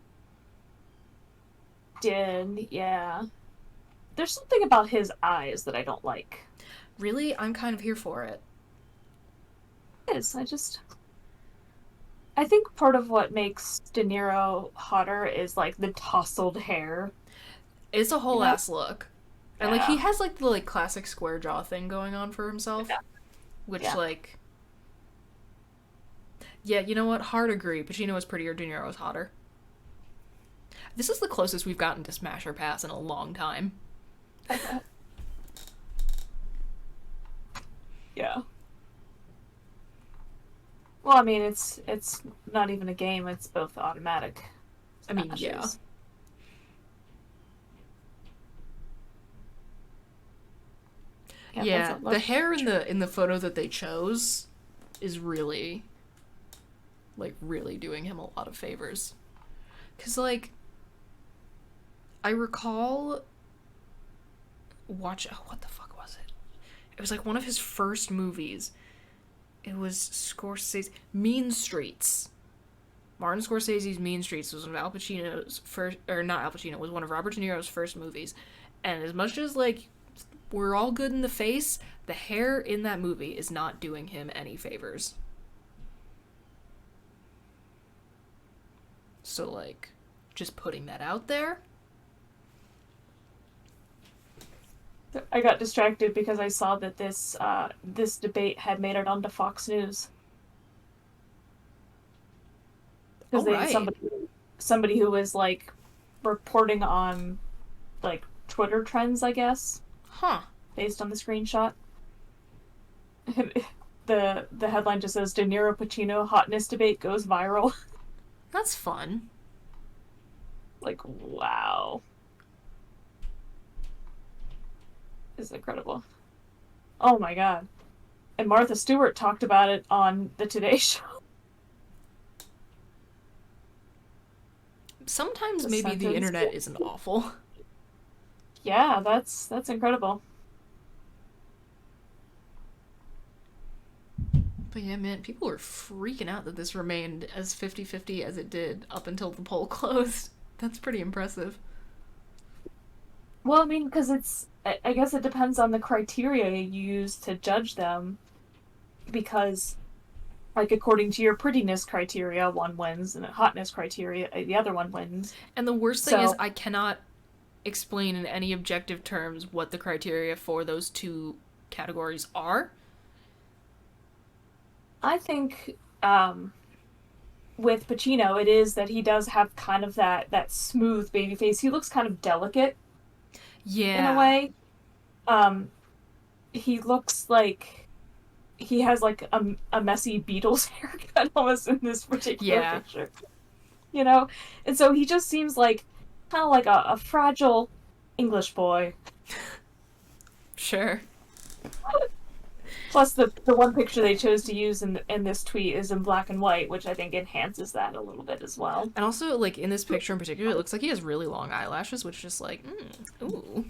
Did, yeah. There's something about his eyes that I don't like. Really, I'm kind of here for it. It is. I think part of what makes De Niro hotter is like the tousled hair. It's a whole You know? ass look. And he Yeah. has the classic square jaw thing going on for himself. Yeah. Which Yeah. Yeah, you know what? Hard agree. Pacino was prettier, De Niro was hotter. This is the closest we've gotten to Smash or Pass in a long time. Yeah. Well, I mean, it's not even a game. It's both automatic. I mean, yeah. Smashes. Yeah, the hair in the photo that they chose is really really doing him a lot of favors. Cuz I recall what the fuck was it? It was one of his first movies. It was Scorsese Mean Streets. Martin Scorsese's Mean Streets was one of Al Pacino's first, or not Al Pacino, was one of Robert De Niro's first movies. And as much as we're all good in the face, the hair in that movie is not doing him any favors. So just putting that out there. I got distracted because I saw that this debate had made it onto Fox News. Because they had somebody who was reporting on Twitter trends, I guess. Huh. Based on the screenshot. The headline just says De Niro Pacino hotness debate goes viral. That's fun. Wow. This is incredible. Oh my god. And Martha Stewart talked about it on the Today Show. Sometimes maybe the internet isn't awful. Yeah, that's incredible. But yeah, man, people were freaking out that this remained as 50-50 as it did up until the poll closed. That's pretty impressive. Well, I mean, because I guess it depends on the criteria you use to judge them. Because, according to your prettiness criteria, one wins, and hotness criteria, the other one wins. And the worst thing is, I cannot explain in any objective terms what the criteria for those two categories are. I think with Pacino, it is that he does have kind of that smooth baby face. He looks kind of delicate. Yeah. In a way. He looks like he has a messy Beatles haircut almost in this particular picture. And so he just seems kind of like a fragile English boy. Sure. Plus, the one picture they chose to use in this tweet is in black and white, which I think enhances that a little bit as well. And also, in this picture in particular, it looks like he has really long eyelashes, which is ooh.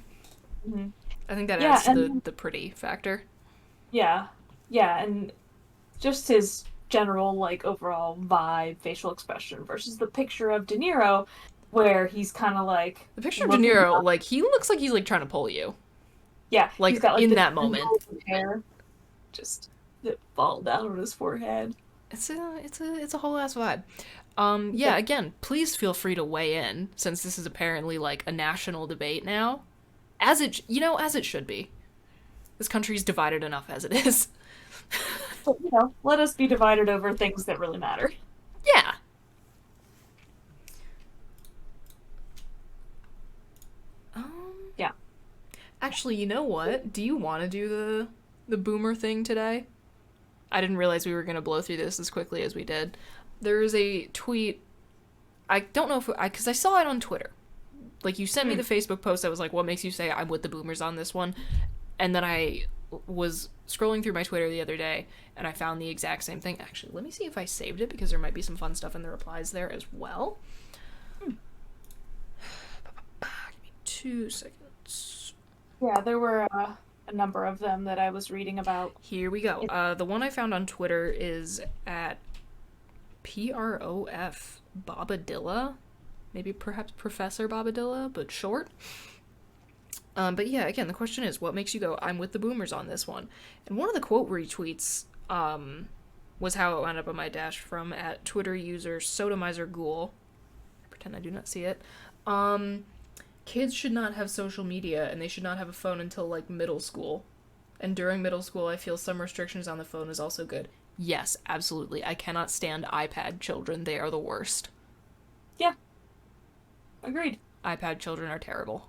Mm-hmm. I think that adds to the pretty factor. Yeah. Yeah, and just his general, overall vibe, facial expression versus the picture of De Niro, where he's kind of like The picture of De looking Niro, up. like, he looks like he's, like, trying to pull you. Yeah, he's Like, got like in the that moment. tendrils of hair just that fall down on his forehead. It's a whole ass vibe. Yeah, again, please feel free to weigh in, since this is apparently, like, a national debate now. As it should be. This country's divided enough as it is. But let us be divided over things that really matter. Yeah. Yeah. Actually, you know what? Do you want to do the boomer thing today? I didn't realize we were going to blow through this as quickly as we did. There is a tweet. I don't know if because I saw it on Twitter. Like, you sent me the Facebook post that was like, what makes you say I'm with the boomers on this one? And then I was scrolling through my Twitter the other day, and I found the exact same thing. Actually, let me see if I saved it, because there might be some fun stuff in the replies there as well. Give me 2 seconds. Yeah, there were a number of them that I was reading about. Here we go. The one I found on Twitter is at PROF Bobadilla. Maybe perhaps Professor Bobadilla, but short. But yeah, again, the question is, what makes you go, I'm with the boomers on this one? And one of the quote retweets was how it wound up on my dash from at Twitter user SodomizerGhoul. I pretend I do not see it. Kids should not have social media, and they should not have a phone until, like, middle school. And during middle school, I feel some restrictions on the phone is also good. Yes, absolutely. I cannot stand iPad children. They are the worst. Yeah. Agreed. iPad children are terrible.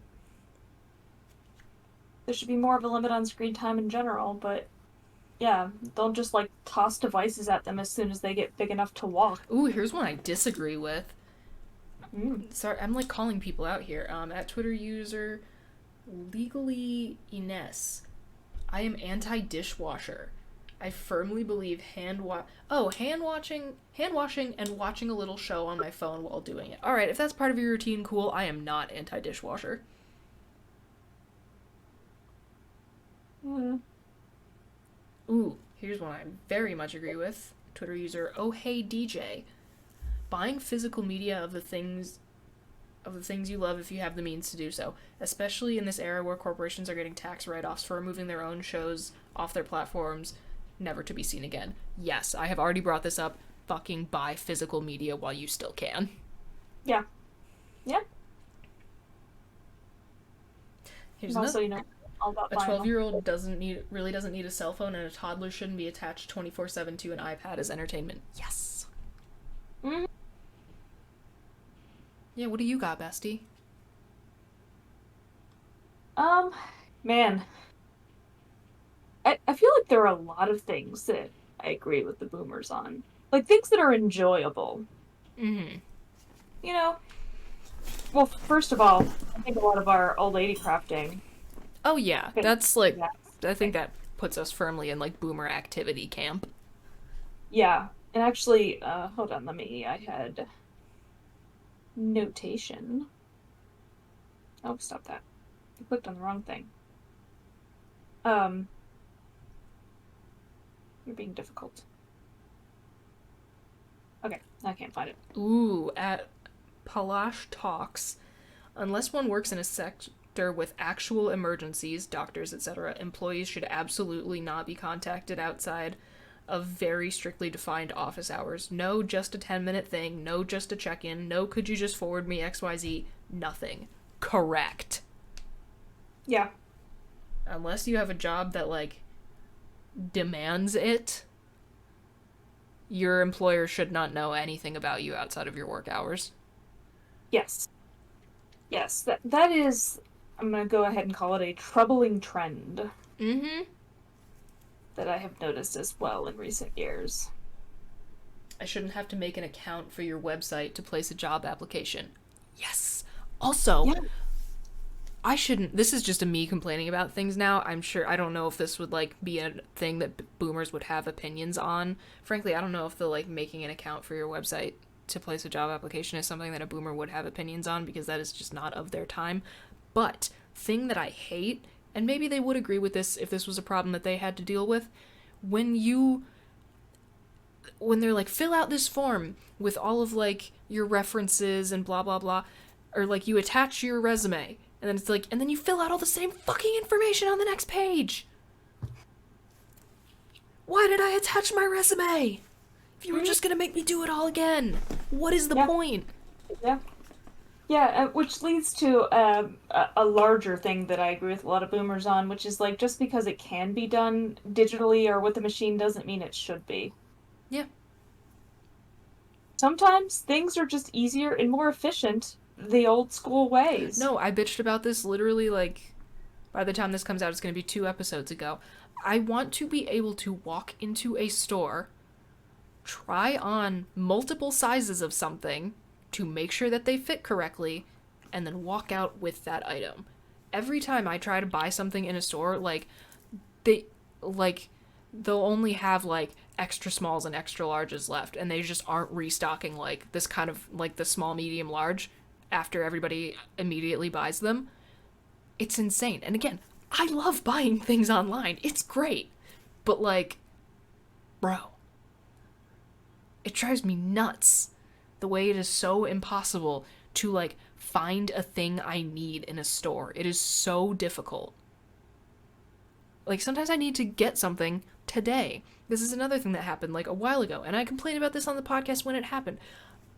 There should be more of a limit on screen time in general, but yeah, don't just like toss devices at them as soon as they get big enough to walk. Ooh, here's one I disagree with. Mm. Sorry, I'm like calling people out here. At Twitter user Legally Ines, I am anti-dishwasher. I firmly believe hand washing and watching a little show on my phone while doing it. All right, if that's part of your routine, cool. I am not anti-dishwasher. Mm. Ooh, here's one I very much agree with. Twitter user Oh Hey DJ. Buying physical media of the things you love if you have the means to do so, especially in this era where corporations are getting tax write-offs for removing their own shows off their platforms, never to be seen again. Yes, I have already brought this up. Fucking buy physical media while you still can. Yeah. Yeah. Here's also, another. all about A buying 12-year-old really doesn't need a cell phone, and a toddler shouldn't be attached 24/7 to an iPad as entertainment. Yes. Mm. Yeah, what do you got, bestie? Man. I feel like there are a lot of things that I agree with the boomers on. Like, things that are enjoyable. Mm-hmm. Well, first of all, I think a lot of our old lady crafting. Oh, yeah. That's, like, Yeah. I think that puts us firmly in, like, boomer activity camp. Yeah. And actually, hold on, I had notation. Oh, stop that. I clicked on the wrong thing. You're being difficult. Okay, I can't find it. Ooh, at Palash Talks, unless one works in a sector with actual emergencies, doctors, etc., employees should absolutely not be contacted outside of very strictly defined office hours. No, just a 10-minute thing. No, just a check-in. No, could you just forward me XYZ? Nothing. Correct. Yeah. Unless you have a job that, like, demands it, your employer should not know anything about you outside of your work hours. Yes. Yes, that is, I'm going to go ahead and call it a troubling trend. Mm-hmm. That I have noticed as well in recent years. I shouldn't have to make an account for your website to place a job application. Yes. Also, Yeah. I shouldn't. This is just a me complaining about things now. I'm sure. I don't know if this would, like, be a thing that boomers would have opinions on. Frankly, I don't know if the, like, making an account for your website to place a job application is something that a boomer would have opinions on, because that is just not of their time. But, thing that I hate, and maybe they would agree with this if this was a problem that they had to deal with, when they're like, fill out this form with all of, like, your references and blah, blah, blah, or like you attach your resume, and then it's like, and then you fill out all the same fucking information on the next page. Why did I attach my resume? If you were just gonna make me do it all again, what is the point? Yeah. Yeah, which leads to a larger thing that I agree with a lot of boomers on, which is like just because it can be done digitally or with a machine doesn't mean it should be. Yeah. Sometimes things are just easier and more efficient the old school ways. No, I bitched about this literally like by the time this comes out, it's going to be 2 episodes ago. I want to be able to walk into a store, try on multiple sizes of something to make sure that they fit correctly, and then walk out with that item. Every time I try to buy something in a store, like they like they'll only have like extra smalls and extra larges left, and they just aren't restocking like this kind of like the small, medium, large after everybody immediately buys them. It's insane. And again, I love buying things online. It's great. But like, bro, it drives me nuts the way it is so impossible to like find a thing I need in a store. It is so difficult. Like sometimes I need to get something today. This is another thing that happened like a while ago, and I complained about this on the podcast when it happened.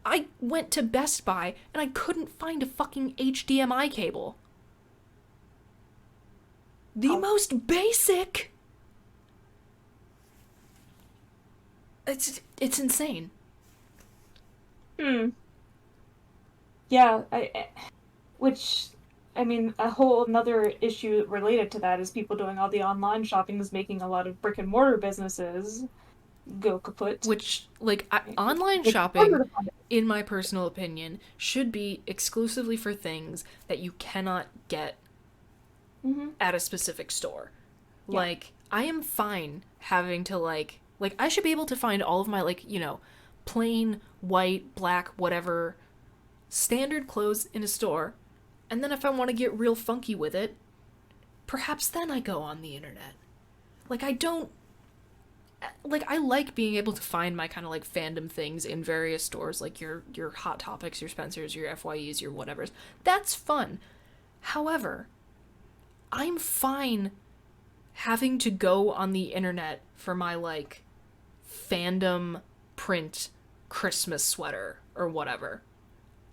I went to Best Buy and I couldn't find a fucking HDMI cable. The most basic. It's insane. Yeah, which I mean, a whole another issue related to that is people doing all the online shopping is making a lot of brick and mortar businesses go kaput. Which, like, online shopping, in my personal opinion, should be exclusively for things that you cannot get at a specific store. Yeah. Like, I am fine having to, like, I should be able to find all of my, like, you know, plain, white, black, whatever, standard clothes in a store, and then if I want to get real funky with it, perhaps then I go on the internet. Like, I don't... Like, I like being able to find my kind of, like, fandom things in various stores, like your Hot Topics, your Spencer's, your FYEs, your whatevers. That's fun. However, I'm fine having to go on the internet for my, like, fandom print Christmas sweater or whatever.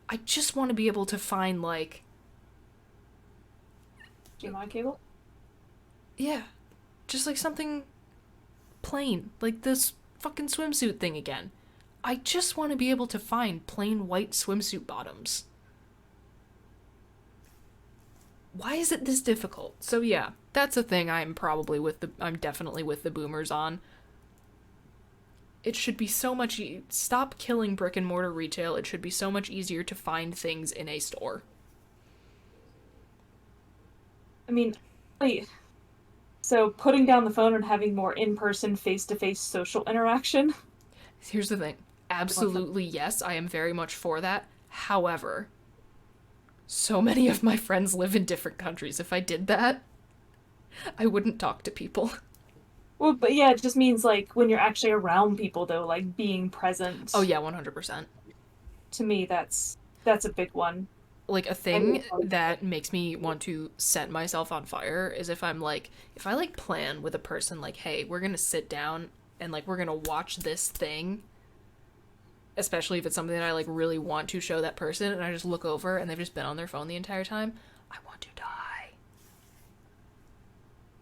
I just want to be able to find, like... HDMI cable? Yeah. Just, like, something plain. Like this fucking swimsuit thing again. I just want to be able to find plain white swimsuit bottoms. Why is it this difficult? So yeah, that's a thing I'm definitely with the boomers on. It should be so much stop killing brick and mortar retail. It should be so much easier to find things in a store. I mean, wait. So putting down the phone and having more in-person, face-to-face social interaction? Here's the thing. Absolutely yes, I am very much for that. However, so many of my friends live in different countries. If I did that, I wouldn't talk to people. Well, but yeah, it just means, like, when you're actually around people, though, like, being present. Oh, yeah, 100%. To me, that's a big one. Like, a thing that makes me want to set myself on fire is if I, like, plan with a person, like, hey, we're gonna sit down and, like, we're gonna watch this thing, especially if it's something that I, like, really want to show that person, and I just look over and they've just been on their phone the entire time, I want to die.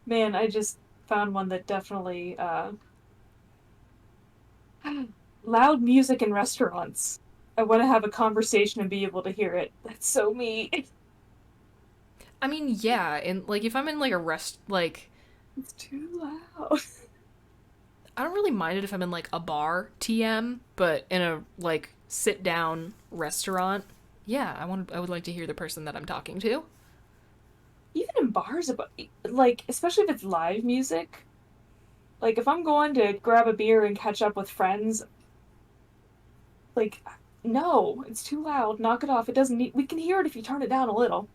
Man, I just found one that definitely, loud music in restaurants. I want to have a conversation and be able to hear it. That's so me. I mean, yeah, and, like, if I'm in, like, It's too loud. I don't really mind it if I'm in, like, a bar TM, but in a, like, sit-down restaurant, yeah, I would like to hear the person that I'm talking to. Even in bars, like, especially if it's live music. Like, if I'm going to grab a beer and catch up with friends, like... No, it's too loud. Knock it off. It doesn't need... We can hear it if you turn it down a little.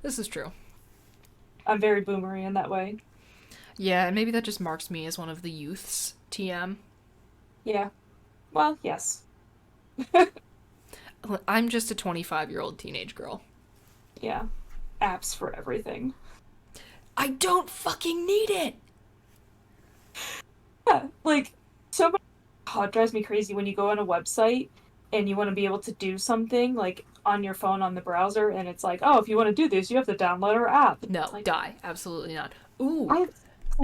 This is true. I'm very boomery in that way. Yeah, and maybe that just marks me as one of the youths, TM. Yeah. Well, yes. I'm just a 25-year-old teenage girl. Yeah. Apps for everything. I don't fucking need it! Yeah, like so many. Oh, it drives me crazy when you go on a website and you want to be able to do something like on your phone on the browser, and it's like, oh, if you want to do this, you have to download our app. It's No, like, die. Absolutely not. Ooh, I have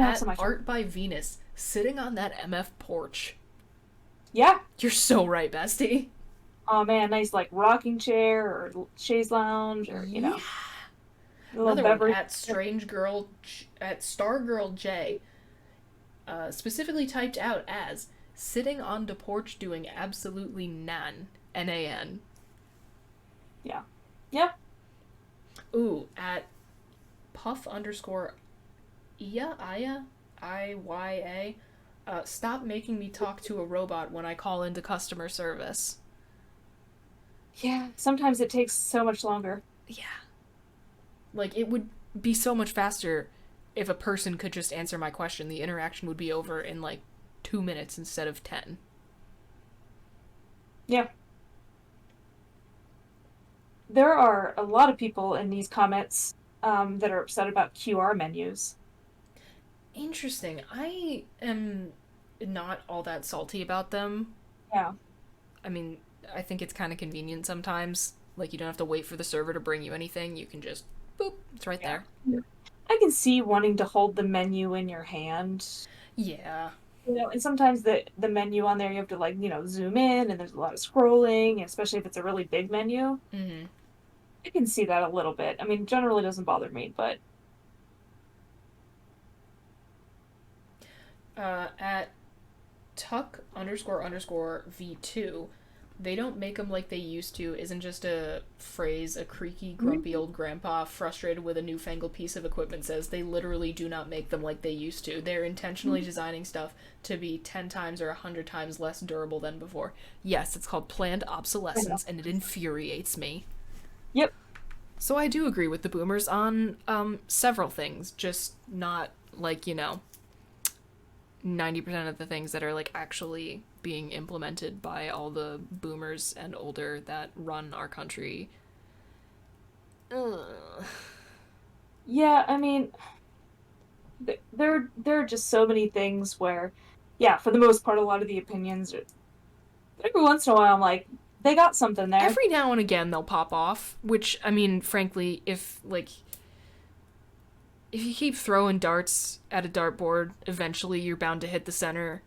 apps at on my phone. Art by Venus, sitting on that MF porch. Yeah. You're so right, bestie. Oh man, nice like rocking chair or chaise lounge or Yeah. a little Another one beverage. at at Stargirl J, specifically typed out as sitting on the porch doing absolutely nan. Nan. Yeah. Yeah. Ooh, at puff underscore Aya, Iya, stop making me talk to a robot when I call into customer service. Yeah. Sometimes it takes so much longer. Yeah. Like, it would be so much faster if a person could just answer my question. The interaction would be over in, like, 2 minutes instead of 10. Yeah. There are a lot of people in these comments that are upset about QR menus. Interesting. I am not all that salty about them. Yeah. I mean, I think it's kind of convenient sometimes. Like, you don't have to wait for the server to bring you anything. You can just, boop, it's right Yeah. there. I can see wanting to hold the menu in your hand. Yeah. And sometimes the menu on there you have to like, zoom in and there's a lot of scrolling, especially if it's a really big menu. Mm-hmm. I can see that a little bit. I mean, generally doesn't bother me, but At tuck underscore underscore v2, they don't make them like they used to isn't just a phrase a creaky, grumpy old grandpa frustrated with a newfangled piece of equipment says. They literally do not make them like they used to. They're intentionally designing stuff to be 10 times or 100 times less durable than before. Yes, it's called planned obsolescence, and it infuriates me. yep. So I do agree with the boomers on several things, just not like, 90% of the things that are like actually being implemented by all the boomers and older that run our country. Ugh. Yeah, I mean, there are just so many things where, yeah, for the most part, a lot of the opinions. Every once in a while, I'm like, they got something there. Every now and again they'll pop off, which I mean, frankly, if you keep throwing darts at a dartboard, eventually you're bound to hit the center,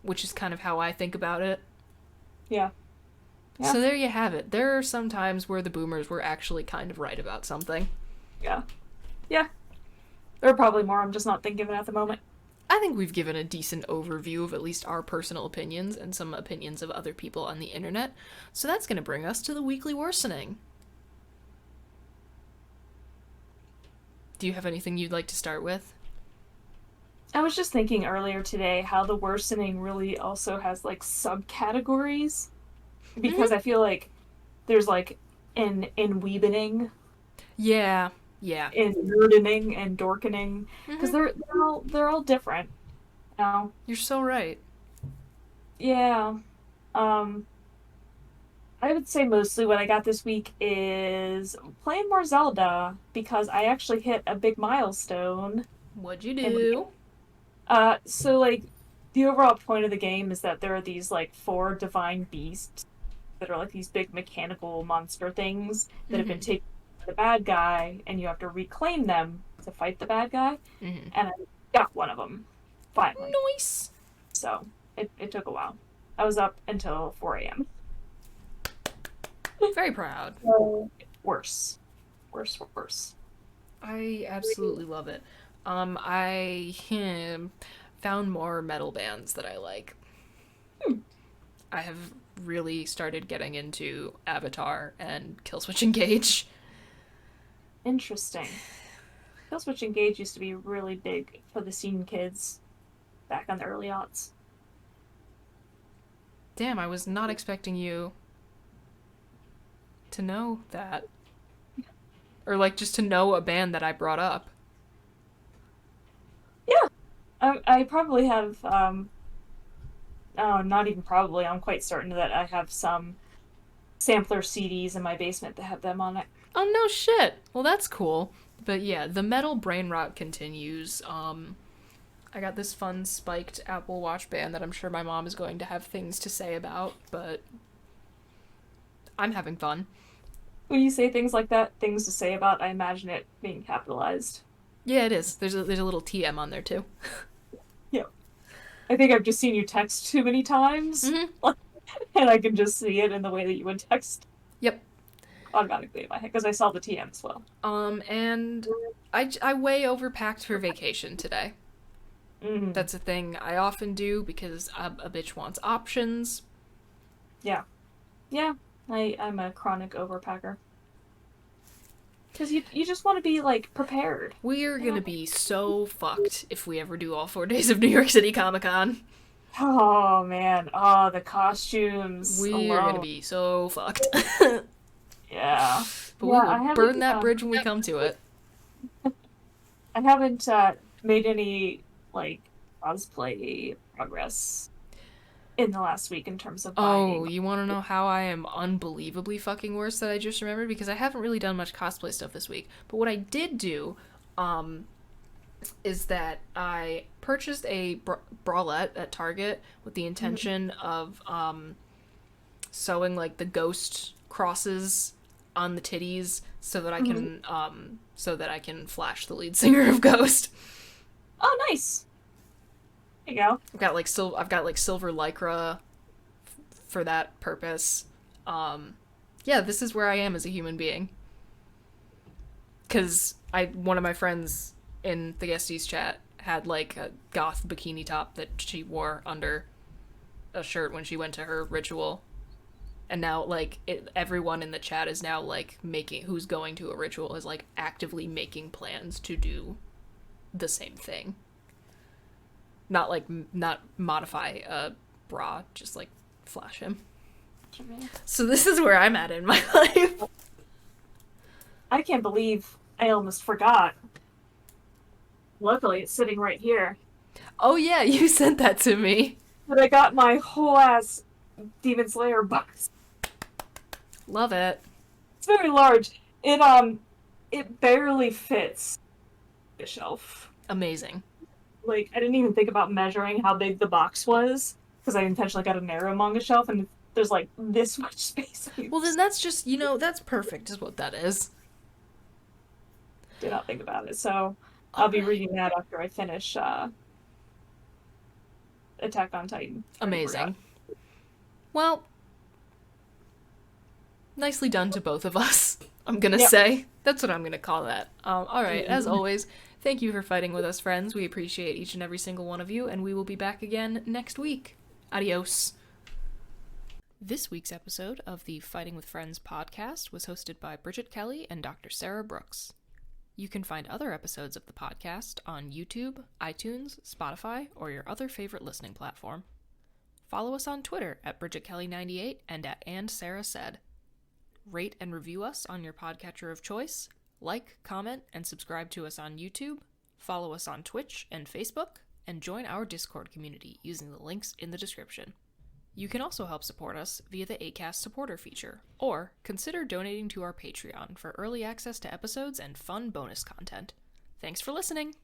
which is kind of how I think about it. Yeah. Yeah. So there you have it. There are some times where the boomers were actually kind of right about something. Yeah. Yeah. There are probably more. I'm just not thinking of it at the moment. I think we've given a decent overview of at least our personal opinions and some opinions of other people on the internet. So that's going to bring us to the weekly worsening. Do you have anything you'd like to start with? I was just thinking earlier today how the worsening really also has like subcategories because I feel like there's like in weebening, Yeah, yeah. in nerdening, and dorkening because Mm-hmm. they're all different. You know? You're so right. Yeah. Um, I would say mostly what I got this week is playing more Zelda because I actually hit a big milestone. What'd you And do? so like the overall point of the game is that there are these like four divine beasts that are like these big mechanical monster things that have been Mm-hmm. taken by the bad guy, and you have to reclaim them to fight the bad guy. Mm-hmm. And I got one of them finally. Nice. So it took a while. I was up until 4 a.m. Very proud. So worse, worse. I absolutely love it. I found more metal bands that I like. I have really started getting into Avatar and Killswitch Engage. Interesting. Killswitch Engage used to be really big for the scene kids back on the early aughts. Damn, I was not expecting you to know that. Or, like, just to know a band that I brought up. Yeah, I probably have Oh, not even probably. I'm quite certain that I have some sampler CDs in my basement that have them on it. Oh, no shit. Well, that's cool. But yeah, the metal brain rot continues. I got this fun spiked Apple Watch band that I'm sure my mom is going to have things to say about, but I'm having fun. When you say things like that, things to say about, I imagine it being capitalized. Yeah, it is. There's a little TM on there too. Yeah. I think I've just seen you text too many times, Mm-hmm. and I can just see it in the way that you would text Yep. automatically in my head, because I saw the TM as well. And I way overpacked for vacation today. Mm. That's a thing I often do because a bitch wants options. Yeah. Yeah. I'm a chronic overpacker. Because you just want to be, like, prepared. We're gonna be so fucked if we ever do all 4 days of New York City Comic Con. Oh, man. Oh, the costumes We're gonna alone. be so fucked. Yeah. But we Yeah, I will burn haven't, that bridge when we come to it. I haven't made any, like, cosplay progress in the last week in terms of Oh, buying. you want to know how I am unbelievably fucking worse that I just remembered? Because I haven't really done much cosplay stuff this week. But what I did do, um, is that I purchased a bralette at Target with the Mhm. intention of sewing like the ghost crosses on the titties Mhm. so that I can flash the lead singer of Ghost. Oh, nice. There you go. I've got like silver lycra for that purpose. Yeah, this is where I am as a human being. Cause one of my friends in the guesties chat had like a goth bikini top that she wore under a shirt when she went to her ritual, and now like everyone in the chat is now like making who's going to a ritual is like actively making plans to do the same thing. Not modify a bra, just like flash him. So this is where I'm at in my life. I can't believe I almost forgot. Luckily, it's sitting right here. Oh yeah, you sent that to me. But I got my whole ass Demon Slayer box. Love it. It's very large. It barely fits the shelf. Amazing. Like, I didn't even think about measuring how big the box was because I intentionally got a narrow manga shelf, and there's like this much space. Well, then that's just, that's perfect, is what that is. Did not think about it. So All I'll be right. reading that after I finish Attack on Titan. Amazing. Well, nicely done to both of us, I'm gonna Yep. say. That's what I'm gonna call that. All right, as always, thank you for fighting with us, friends. We appreciate each and every single one of you, and we will be back again next week. Adios. This week's episode of the Fighting with Friends podcast was hosted by Bridget Kelly and Dr. Sarah Brooks. You can find other episodes of the podcast on YouTube, iTunes, Spotify, or your other favorite listening platform. Follow us on Twitter at BridgetKelly98 and at AndSarahSaid. Rate and review us on your podcatcher of choice. Like, comment, and subscribe to us on YouTube. Follow us on Twitch and Facebook, and join our Discord community using the links in the description. You can also help support us via the Acast supporter feature, or consider donating to our Patreon for early access to episodes and fun bonus content. Thanks for listening!